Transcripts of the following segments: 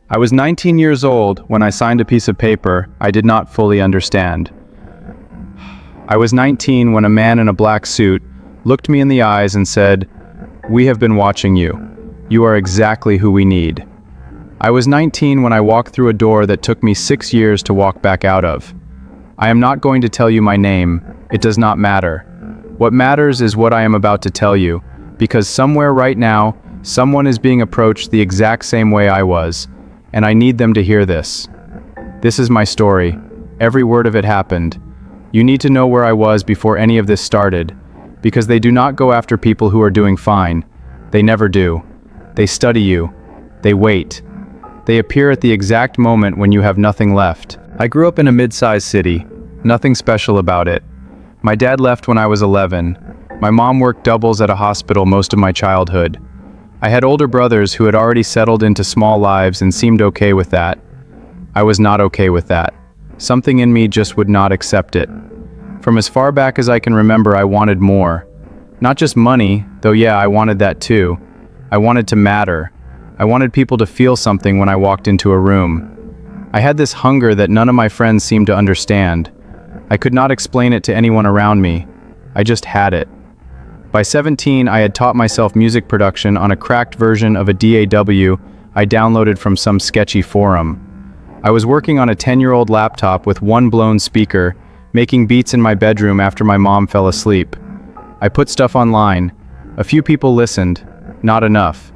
I was 19 years old when I signed a piece of paper I did not fully understand. I was 19 when a man in a black suit looked me in the eyes and said, "We have been watching you. You are exactly who we need." I was 19 when I walked through a door that took me 6 years to walk back out of. I am not going to tell you my name. It does not matter. What matters is what I am about to tell you, because somewhere right now, someone is being approached the exact same way I was, and I need them to hear this. This is my story. Every word of it happened. You need to know where I was before any of this started, because they do not go after people who are doing fine. They never do. They study you. They wait. They appear at the exact moment when you have nothing left. I grew up in a mid-sized city. Nothing special about it. My dad left when I was 11. My mom worked doubles at a hospital most of my childhood. I had older brothers who had already settled into small lives and seemed okay with that. I was not okay with that. Something in me just would not accept it. From as far back as I can remember, I wanted more. Not just money, though yeah, I wanted that too. I wanted to matter. I wanted people to feel something when I walked into a room. I had this hunger that none of my friends seemed to understand. I could not explain it to anyone around me. I just had it. By 17, I had taught myself music production on a cracked version of a DAW I downloaded from some sketchy forum. I was working on a 10-year-old laptop with one blown speaker, making beats in my bedroom after my mom fell asleep. I put stuff online. A few people listened, not enough.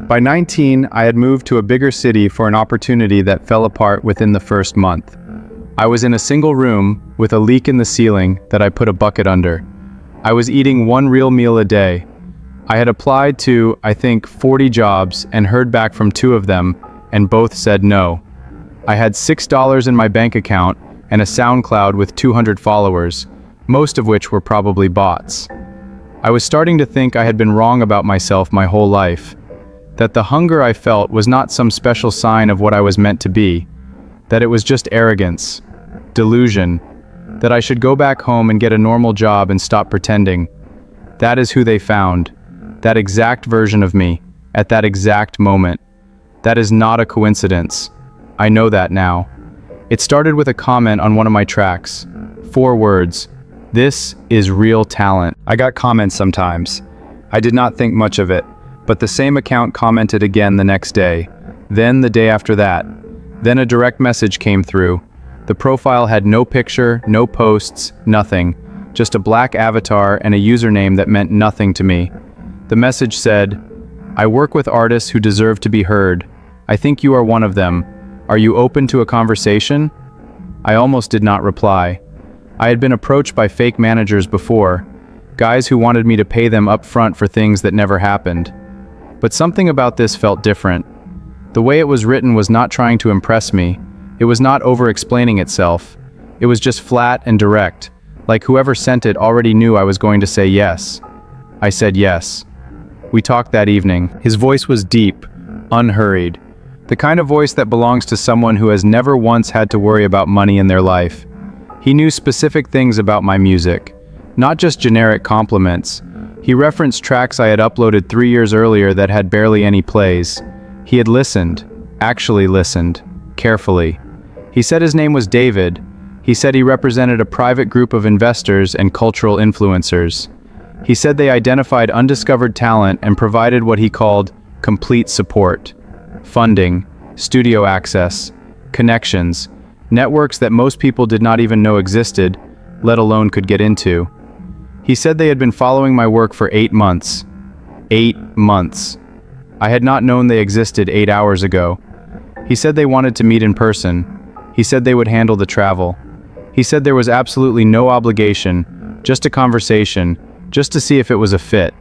By 19, I had moved to a bigger city for an opportunity that fell apart within the first month. I was in a single room with a leak in the ceiling that I put a bucket under. I was eating one real meal a day. I had applied to, I think, 40 jobs and heard back from 2 of them, and both said no. I had $6 in my bank account and a SoundCloud with 200 followers, most of which were probably bots. I was starting to think I had been wrong about myself my whole life, that the hunger I felt was not some special sign of what I was meant to be, that it was just arrogance, delusion, that I should go back home and get a normal job and stop pretending. That is who they found, that exact version of me, at that exact moment. That is not a coincidence. I know that now. It started with a comment on one of my tracks. 4 words. This is real talent. I got comments sometimes. I did not think much of it, but the same account commented again the next day, then the day after that. Then a direct message came through. The profile had no picture, no posts, nothing. Just a black avatar and a username that meant nothing to me. The message said, "I work with artists who deserve to be heard. I think you are one of them. Are you open to a conversation?" I almost did not reply. I had been approached by fake managers before, guys who wanted me to pay them up front for things that never happened. But something about this felt different. The way it was written was not trying to impress me. It was not over-explaining itself. It was just flat and direct, like whoever sent it already knew I was going to say yes. I said yes. We talked that evening. His voice was deep, unhurried. The kind of voice that belongs to someone who has never once had to worry about money in their life. He knew specific things about my music, not just generic compliments. He referenced tracks I had uploaded 3 years earlier that had barely any plays. He had listened, actually listened, carefully. He said his name was David. He said he represented a private group of investors and cultural influencers. He said they identified undiscovered talent and provided what he called complete support. Funding, studio access, connections, networks that most people did not even know existed, let alone could get into. He said they had been following my work for 8 months. 8 months. I had not known they existed 8 hours ago. He said they wanted to meet in person. He said they would handle the travel. He said there was absolutely no obligation, just a conversation, just to see if it was a fit.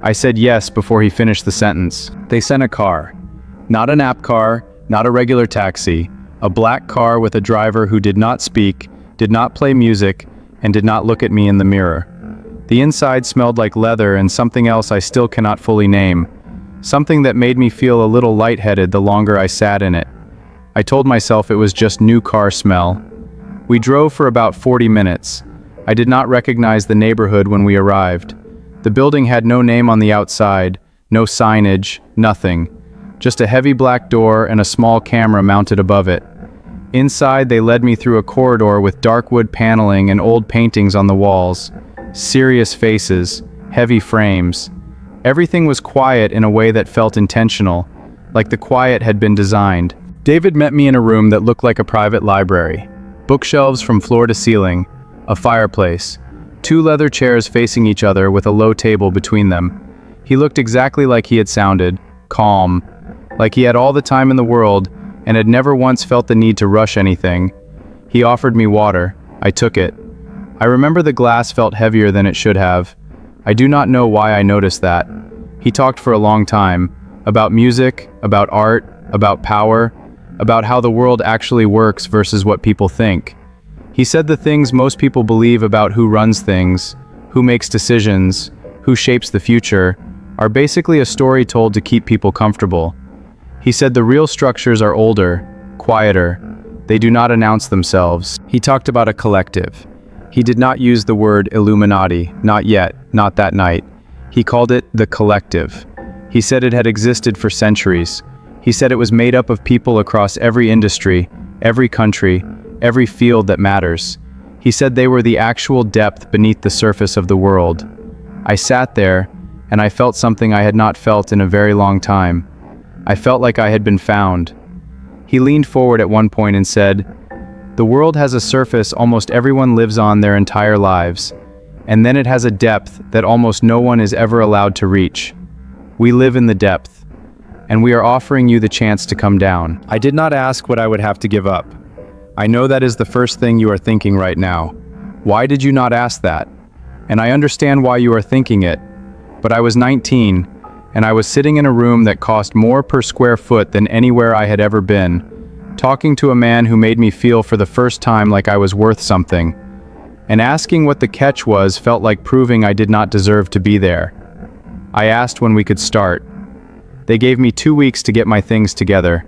I said yes before he finished the sentence. They sent a car. Not an app car, not a regular taxi. A black car with a driver who did not speak, did not play music, and did not look at me in the mirror. The inside smelled like leather and something else I still cannot fully name. Something that made me feel a little lightheaded the longer I sat in it. I told myself it was just new car smell. We drove for about 40 minutes. I did not recognize the neighborhood when we arrived. The building had no name on the outside, no signage, nothing. just a heavy black door and a small camera mounted above it. Inside, they led me through a corridor with dark wood paneling and old paintings on the walls. Serious faces, heavy frames. Everything was quiet in a way that felt intentional, like the quiet had been designed. David met me in a room that looked like a private library. Bookshelves from floor to ceiling, a fireplace, two leather chairs facing each other with a low table between them. He looked exactly like he had sounded, calm, like he had all the time in the world and had never once felt the need to rush anything. He offered me water. I took it. I remember the glass felt heavier than it should have. I do not know why I noticed that. He talked for a long time, about music, about art, about power, about how the world actually works versus what people think. He said the things most people believe about who runs things, who makes decisions, who shapes the future, are basically a story told to keep people comfortable. He said the real structures are older, quieter. They do not announce themselves. He talked about a collective. He did not use the word Illuminati, not yet, not that night. He called it the collective. He said it had existed for centuries. He said it was made up of people across every industry, every country, every field that matters. He said they were the actual depth beneath the surface of the world. I sat there, and I felt something I had not felt in a very long time. I felt like I had been found. He leaned forward at one point and said, "The world has a surface almost everyone lives on their entire lives, and then it has a depth that almost no one is ever allowed to reach. We live in the depth, and we are offering you the chance to come down." I did not ask what I would have to give up. I know that is the first thing you are thinking right now. Why did you not ask that? And I understand why you are thinking it, but I was 19, and I was sitting in a room that cost more per square foot than anywhere I had ever been, talking to a man who made me feel for the first time like I was worth something. And asking what the catch was felt like proving I did not deserve to be there. I asked when we could start. They gave me 2 weeks to get my things together.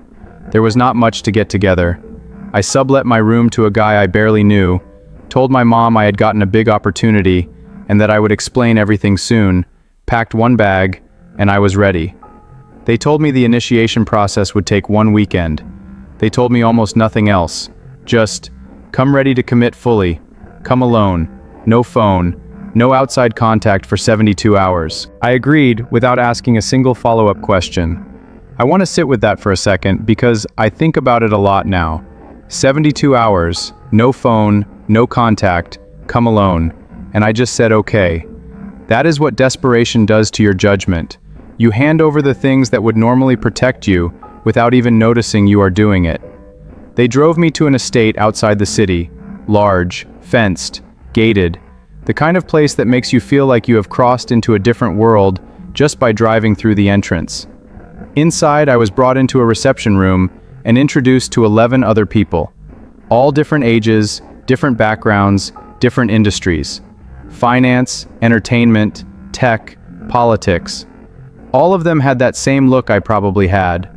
There was not much to get together. I sublet my room to a guy I barely knew, told my mom I had gotten a big opportunity, and that I would explain everything soon, packed one bag, and I was ready. They told me the initiation process would take 1 weekend. They told me almost nothing else. Just, come ready to commit fully. Come alone. No phone. No outside contact for 72 hours. I agreed without asking a single follow-up question. I want to sit with that for a second because I think about it a lot now. 72 hours, no phone, no contact, come alone. And I just said okay. That is what desperation does to your judgment. You hand over the things that would normally protect you without even noticing you are doing it. They drove me to an estate outside the city, large, fenced, gated, the kind of place that makes you feel like you have crossed into a different world just by driving through the entrance. Inside, I was brought into a reception room and introduced to 11 other people, all different ages, different backgrounds, different industries. Finance, entertainment, tech, politics. All of them had that same look I probably had,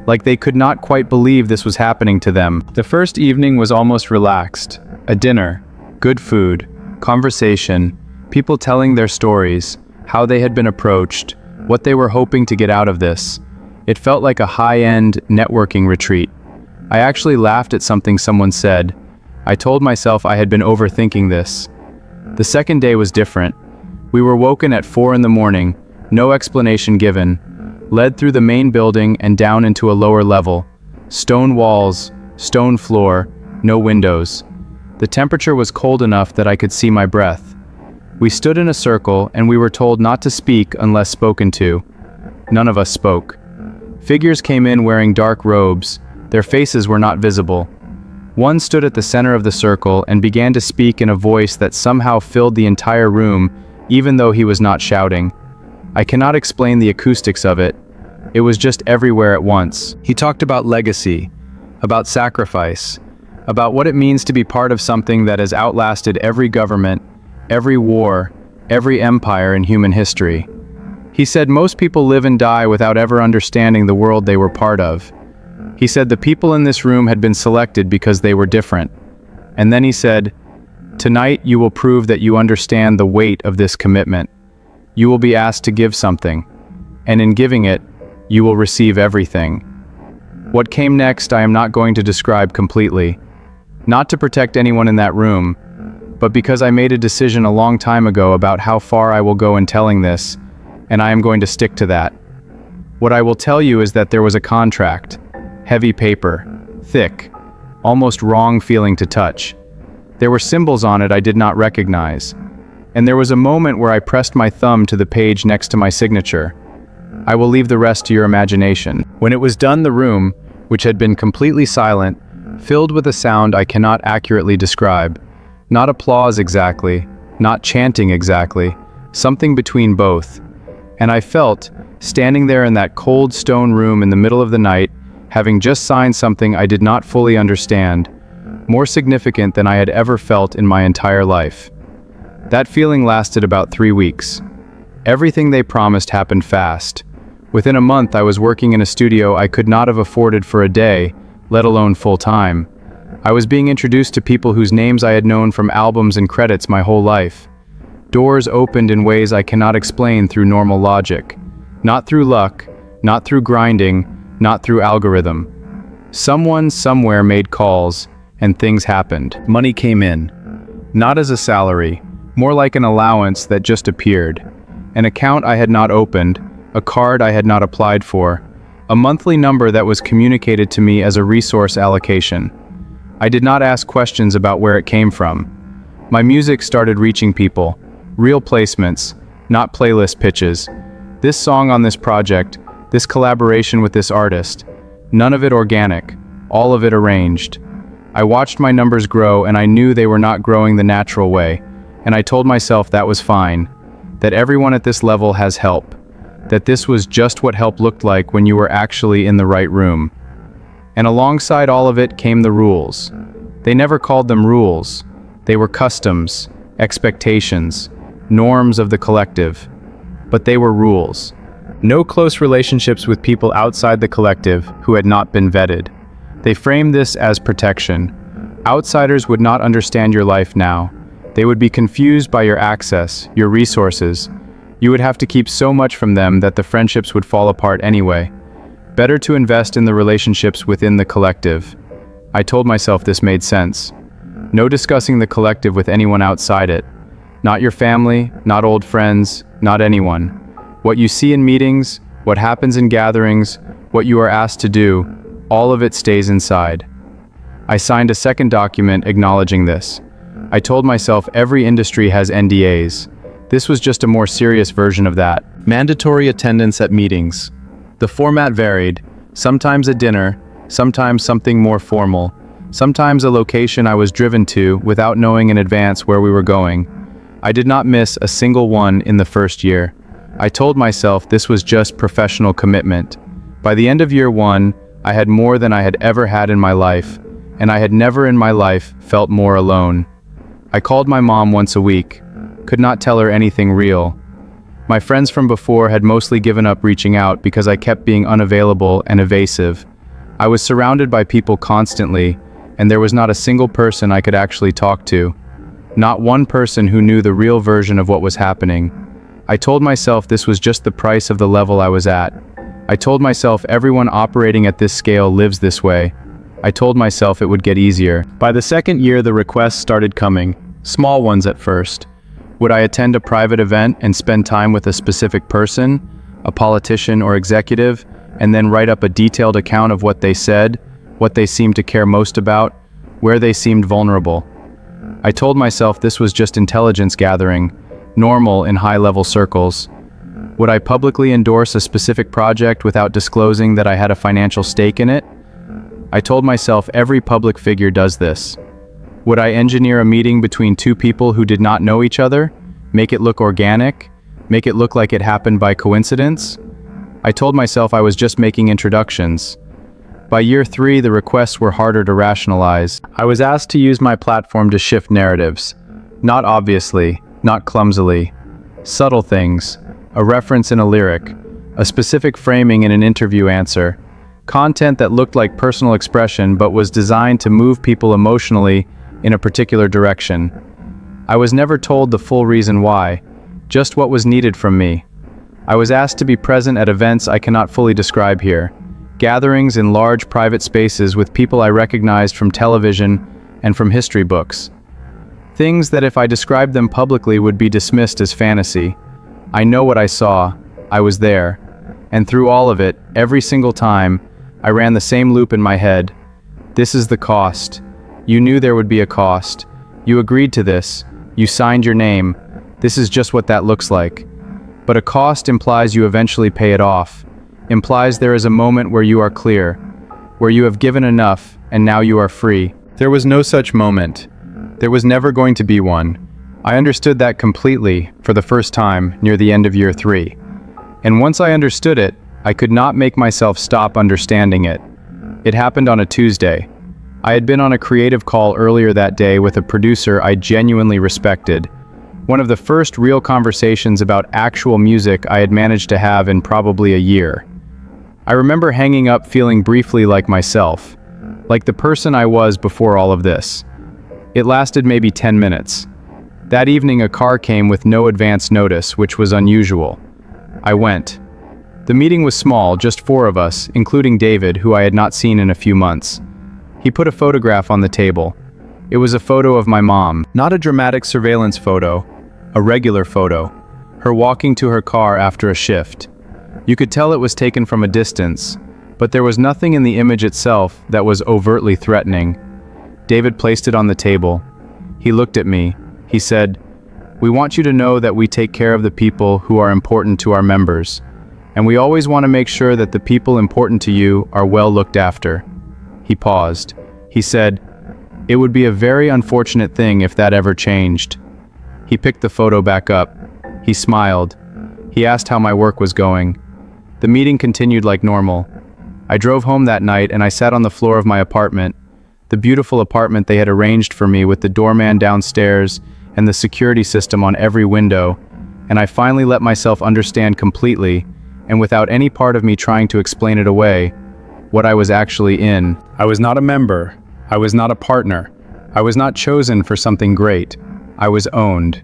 like they could not quite believe this was happening to them. The first evening was almost relaxed. A dinner, good food, conversation, people telling their stories, how they had been approached, what they were hoping to get out of this. It felt like a high-end networking retreat. I actually laughed at something someone said. I told myself I had been overthinking this. The second day was different. We were woken at 4 in the morning, no explanation given, led through the main building and down into a lower level. Stone walls, stone floor, no windows. The temperature was cold enough that I could see my breath. We stood in a circle and we were told not to speak unless spoken to. None of us spoke. Figures came in wearing dark robes. Their faces were not visible. One stood at the center of the circle and began to speak in a voice that somehow filled the entire room, even though he was not shouting. I cannot explain the acoustics of it. It was just everywhere at once. He talked about legacy, about sacrifice, about what it means to be part of something that has outlasted every government, every war, every empire in human history. He said most people live and die without ever understanding the world they were part of. He said the people in this room had been selected because they were different. And then he said, "Tonight you will prove that you understand the weight of this commitment. You will be asked to give something, and in giving it, You will receive everything. What came next I am not going to describe completely. Not to protect anyone in that room, but because I made a decision a long time ago about how far I will go in telling this, and I am going to stick to that. What I will tell you is that there was a contract. Heavy paper. Thick. Almost wrong feeling to touch. There were symbols on it I did not recognize. And there was a moment where I pressed my thumb to the page next to my signature. I will leave the rest to your imagination. When it was done, the room, which had been completely silent, filled with a sound I cannot accurately describe. Not applause exactly, not chanting exactly, something between both. And I felt, standing there in that cold stone room in the middle of the night, having just signed something I did not fully understand, more significant than I had ever felt in my entire life. That feeling lasted about 3 weeks. Everything they promised happened fast. Within a month I was working in a studio I could not have afforded for a day, let alone full-time. I was being introduced to people whose names I had known from albums and credits my whole life. Doors opened in ways I cannot explain through normal logic. Not through luck, not through grinding, not through algorithm. Someone somewhere made calls, and things happened. Money came in. Not as a salary, more like an allowance that just appeared. An account I had not opened, a card I had not applied for, a monthly number that was communicated to me as a resource allocation. I did not ask questions about where it came from. My music started reaching people, real placements, not playlist pitches. This song on this project, this collaboration with this artist, none of it organic, all of it arranged. I watched my numbers grow and I knew they were not growing the natural way, and I told myself that was fine, that everyone at this level has help, that this was just what help looked like when you were actually in the right room. And alongside all of it came the rules. They never called them rules. They were customs, expectations, norms of the collective. But they were rules. No close relationships with people outside the collective who had not been vetted. They framed this as protection. Outsiders would not understand your life now. They would be confused by your access, your resources. You would have to keep so much from them that the friendships would fall apart anyway. Better to invest in the relationships within the collective. I told myself this made sense. No discussing the collective with anyone outside it. Not your family, not old friends, not anyone. What you see in meetings, what happens in gatherings, what you are asked to do, all of it stays inside. I signed a second document acknowledging this. I told myself every industry has NDAs. This was just a more serious version of that. Mandatory attendance at meetings. The format varied, sometimes a dinner, sometimes something more formal, sometimes a location I was driven to without knowing in advance where we were going. I did not miss a single one in the first year. I told myself this was just professional commitment. By the end of year 1, I had more than I had ever had in my life, and I had never in my life felt more alone. I called my mom once a week, could not tell her anything real. My friends from before had mostly given up reaching out because I kept being unavailable and evasive. I was surrounded by people constantly, and there was not a single person I could actually talk to. Not one person who knew the real version of what was happening. I told myself this was just the price of the level I was at. I told myself everyone operating at this scale lives this way. I told myself it would get easier. By the second year, the requests started coming, small ones at first. Would I attend a private event and spend time with a specific person, a politician or executive, and then write up a detailed account of what they said, what they seemed to care most about, where they seemed vulnerable? I told myself this was just intelligence gathering, normal in high-level circles. Would I publicly endorse a specific project without disclosing that I had a financial stake in it? I told myself every public figure does this. Would I engineer a meeting between two people who did not know each other, make it look organic, make it look like it happened by coincidence? I told myself I was just making introductions. By year 3, the requests were harder to rationalize. I was asked to use my platform to shift narratives. Not obviously, not clumsily. Subtle things, a reference in a lyric, a specific framing in an interview answer. Content that looked like personal expression but was designed to move people emotionally in a particular direction. I was never told the full reason why, just what was needed from me. I was asked to be present at events I cannot fully describe here. Gatherings in large private spaces with people I recognized from television and from history books. Things that if I described them publicly would be dismissed as fantasy. I know what I saw. I was there. And through all of it, every single time, I ran the same loop in my head. This is the cost. You knew there would be a cost. You agreed to this. You signed your name. This is just what that looks like. But a cost implies you eventually pay it off. Implies there is a moment where you are clear, where you have given enough, and now you are free. There was no such moment. There was never going to be one. I understood that completely for the first time near the end of year 3. And once I understood it, I could not make myself stop understanding it. It happened on a Tuesday. I had been on a creative call earlier that day with a producer I genuinely respected. One of the first real conversations about actual music I had managed to have in probably a year. I remember hanging up feeling briefly like myself, like the person I was before all of this. It lasted maybe 10 minutes. That evening a car came with no advance notice, which was unusual. I went. The meeting was small, just 4 of us, including David, who I had not seen in a few months. He put a photograph on the table. It was a photo of my mom, not a dramatic surveillance photo, a regular photo, her walking to her car after a shift. You could tell it was taken from a distance, but there was nothing in the image itself that was overtly threatening. David placed it on the table. He looked at me. He said, "We want you to know that we take care of the people who are important to our members, and we always want to make sure that the people important to you are well looked after." He paused. He said, "It would be a very unfortunate thing if that ever changed." He picked the photo back up. He smiled. He asked how my work was going. The meeting continued like normal. I drove home that night and I sat on the floor of my apartment, the beautiful apartment they had arranged for me with the doorman downstairs and the security system on every window, and I finally let myself understand completely, and without any part of me trying to explain it away, what I was actually in. I was not a member. I was not a partner. I was not chosen for something great. I was owned.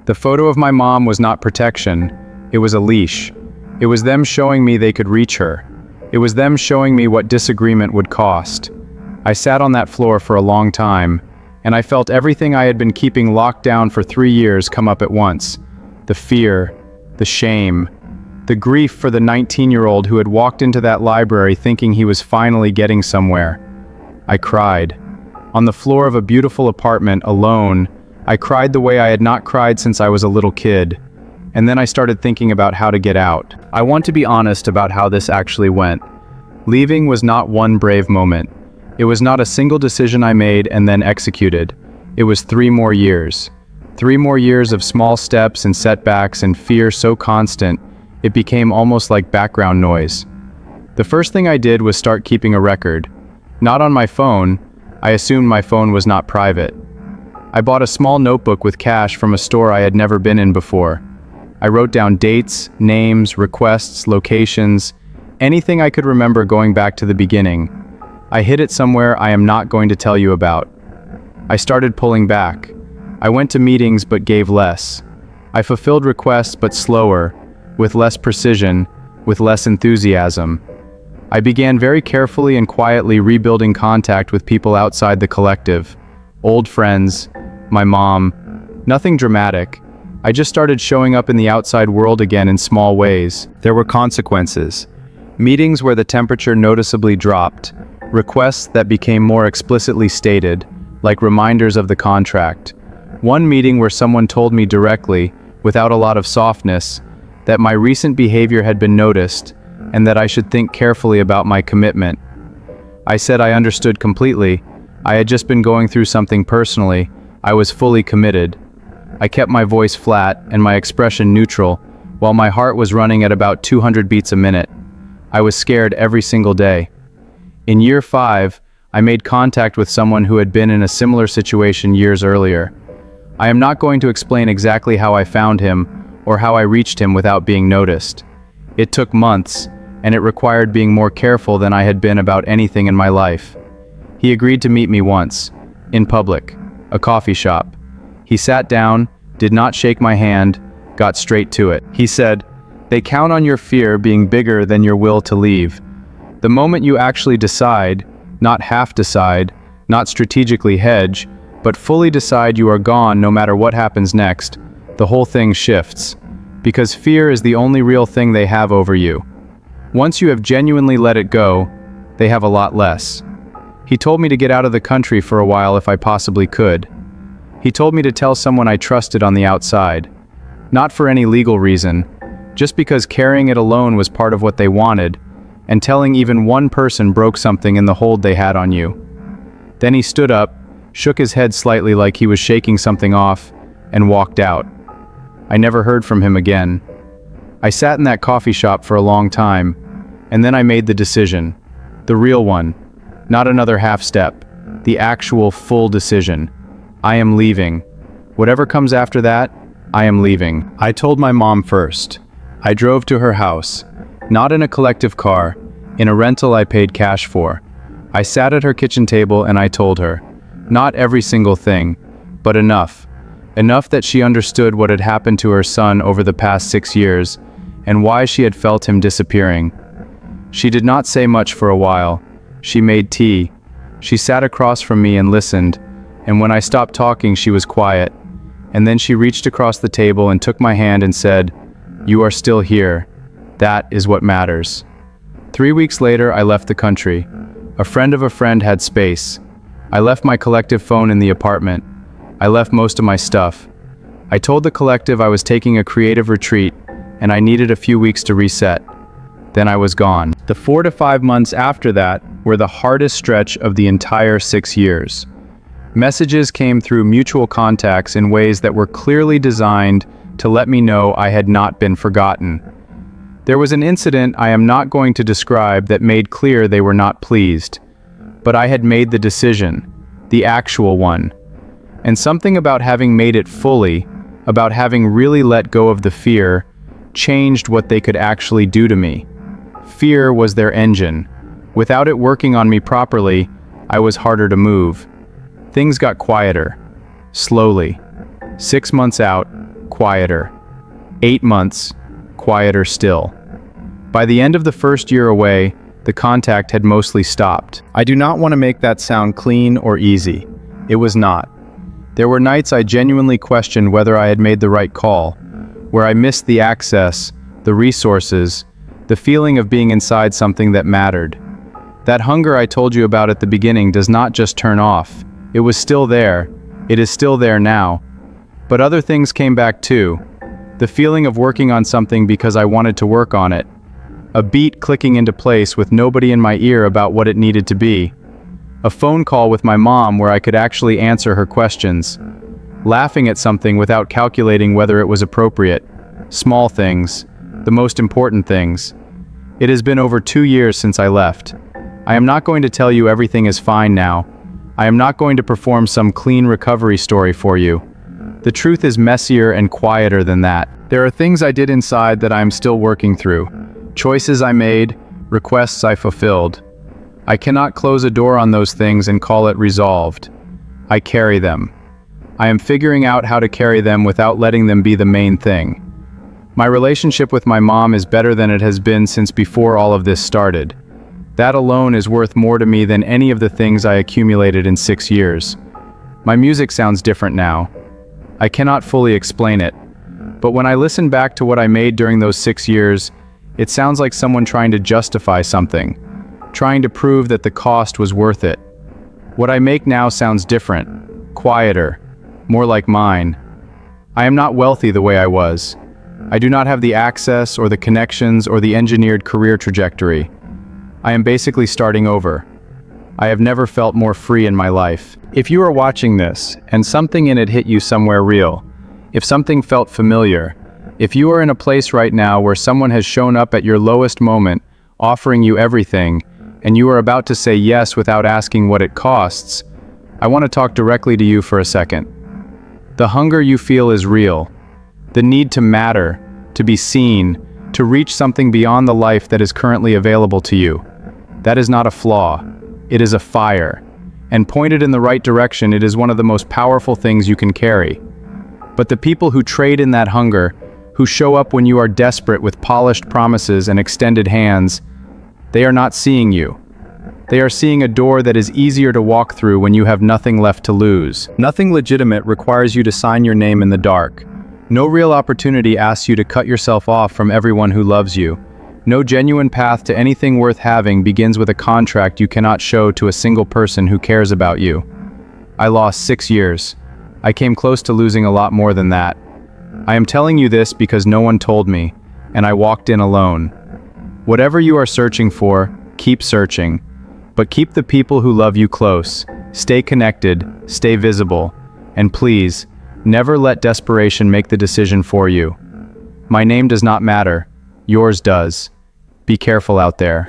The photo of my mom was not protection. It was a leash. It was them showing me they could reach her. It was them showing me what disagreement would cost. I sat on that floor for a long time, and I felt everything I had been keeping locked down for 3 years come up at once. The fear, the shame, the grief for the 19-year-old who had walked into that library thinking he was finally getting somewhere. I cried. On the floor of a beautiful apartment, alone, I cried the way I had not cried since I was a little kid. And then I started thinking about how to get out. I want to be honest about how this actually went. Leaving was not one brave moment. It was not a single decision I made and then executed. It was 3 more years. 3 more years of small steps and setbacks and fear so constant, it became almost like background noise. The first thing I did was start keeping a record. Not on my phone. I assumed my phone was not private. I bought a small notebook with cash from a store I had never been in before. I wrote down dates, names, requests, locations, anything I could remember going back to the beginning. I hid it somewhere I am not going to tell you about. I started pulling back. I went to meetings but gave less. I fulfilled requests but slower, with less precision, with less enthusiasm. I began very carefully and quietly rebuilding contact with people outside the collective. Old friends, my mom. Nothing dramatic. I just started showing up in the outside world again in small ways. There were consequences. Meetings where the temperature noticeably dropped. Requests that became more explicitly stated, like reminders of the contract. One meeting where someone told me directly, without a lot of softness, that my recent behavior had been noticed, and that I should think carefully about my commitment. I said I understood completely. I had just been going through something personally. I was fully committed. I kept my voice flat and my expression neutral, while my heart was running at about 200 beats a minute. I was scared every single day. In year 5, I made contact with someone who had been in a similar situation years earlier. I am not going to explain exactly how I found him or how I reached him without being noticed. It took months, and it required being more careful than I had been about anything in my life. He agreed to meet me once, in public, a coffee shop. He sat down, did not shake my hand, got straight to it. He said, They count on your fear being bigger than your will to leave. The moment you actually decide, not half decide, not strategically hedge, but fully decide you are gone no matter what happens next, the whole thing shifts. Because fear is the only real thing they have over you. Once you have genuinely let it go, they have a lot less. He told me to get out of the country for a while if I possibly could. He told me to tell someone I trusted on the outside. Not for any legal reason, just because carrying it alone was part of what they wanted, and telling even one person broke something in the hold they had on you. Then he stood up, shook his head slightly like he was shaking something off, and walked out. I never heard from him again. I sat in that coffee shop for a long time, and then I made the decision. The real one. Not another half step. The actual full decision. I am leaving. Whatever comes after that, I am leaving. I told my mom first. I drove to her house. Not in a collective car, in a rental I paid cash for. I sat at her kitchen table and I told her. Not every single thing, but enough. Enough that she understood what had happened to her son over the past 6 years, and why she had felt him disappearing. She did not say much for a while. She made tea. She sat across from me and listened, and when I stopped talking she was quiet. And then she reached across the table and took my hand and said, "You are still here. That is what matters." 3 weeks later I left the country. A friend of a friend had space. I left my collective phone in the apartment. I left most of my stuff. I told the collective I was taking a creative retreat and I needed a few weeks to reset. Then I was gone. The 4 to 5 months after that were the hardest stretch of the entire 6 years. Messages came through mutual contacts in ways that were clearly designed to let me know I had not been forgotten. There was an incident I am not going to describe that made clear they were not pleased. But I had made the decision, the actual one. And something about having made it fully, about having really let go of the fear, changed what they could actually do to me. Fear was their engine. Without it working on me properly, I was harder to move. Things got quieter. Slowly. 6 months out, quieter. 8 months, quieter still. By the end of the first year away, the contact had mostly stopped. I do not want to make that sound clean or easy. It was not. There were nights I genuinely questioned whether I had made the right call, where I missed the access, the resources, the feeling of being inside something that mattered. That hunger I told you about at the beginning does not just turn off. It was still there. It is still there now. But other things came back too. The feeling of working on something because I wanted to work on it. A beat clicking into place with nobody in my ear about what it needed to be. A phone call with my mom where I could actually answer her questions. Laughing at something without calculating whether it was appropriate. Small things. The most important things. It has been over 2 years since I left. I am not going to tell you everything is fine now. I am not going to perform some clean recovery story for you. The truth is messier and quieter than that. There are things I did inside that I am still working through. Choices I made, requests I fulfilled. I cannot close a door on those things and call it resolved. I carry them. I am figuring out how to carry them without letting them be the main thing. My relationship with my mom is better than it has been since before all of this started. That alone is worth more to me than any of the things I accumulated in 6 years. My music sounds different now. I cannot fully explain it. But when I listen back to what I made during those 6 years, it sounds like someone trying to justify something, trying to prove that the cost was worth it. What I make now sounds different, quieter, more like mine. I am not wealthy the way I was. I do not have the access or the connections or the engineered career trajectory. I am basically starting over. I have never felt more free in my life. If you are watching this and something in it hit you somewhere real, if something felt familiar, if you are in a place right now where someone has shown up at your lowest moment, offering you everything, and you are about to say yes without asking what it costs, I want to talk directly to you for a second. The hunger you feel is real. The need to matter, to be seen, to reach something beyond the life that is currently available to you. That is not a flaw. It is a fire. And pointed in the right direction, it is one of the most powerful things you can carry. But the people who trade in that hunger, who show up when you are desperate with polished promises and extended hands. They are not seeing you. They are seeing a door that is easier to walk through when you have nothing left to lose. Nothing legitimate requires you to sign your name in the dark. No real opportunity asks you to cut yourself off from everyone who loves you. No genuine path to anything worth having begins with a contract you cannot show to a single person who cares about you. I lost 6 years. I came close to losing a lot more than that. I am telling you this because no one told me, and I walked in alone. Whatever you are searching for, keep searching. But keep the people who love you close. Stay connected, stay visible, and please, never let desperation make the decision for you. My name does not matter. Yours does. Be careful out there.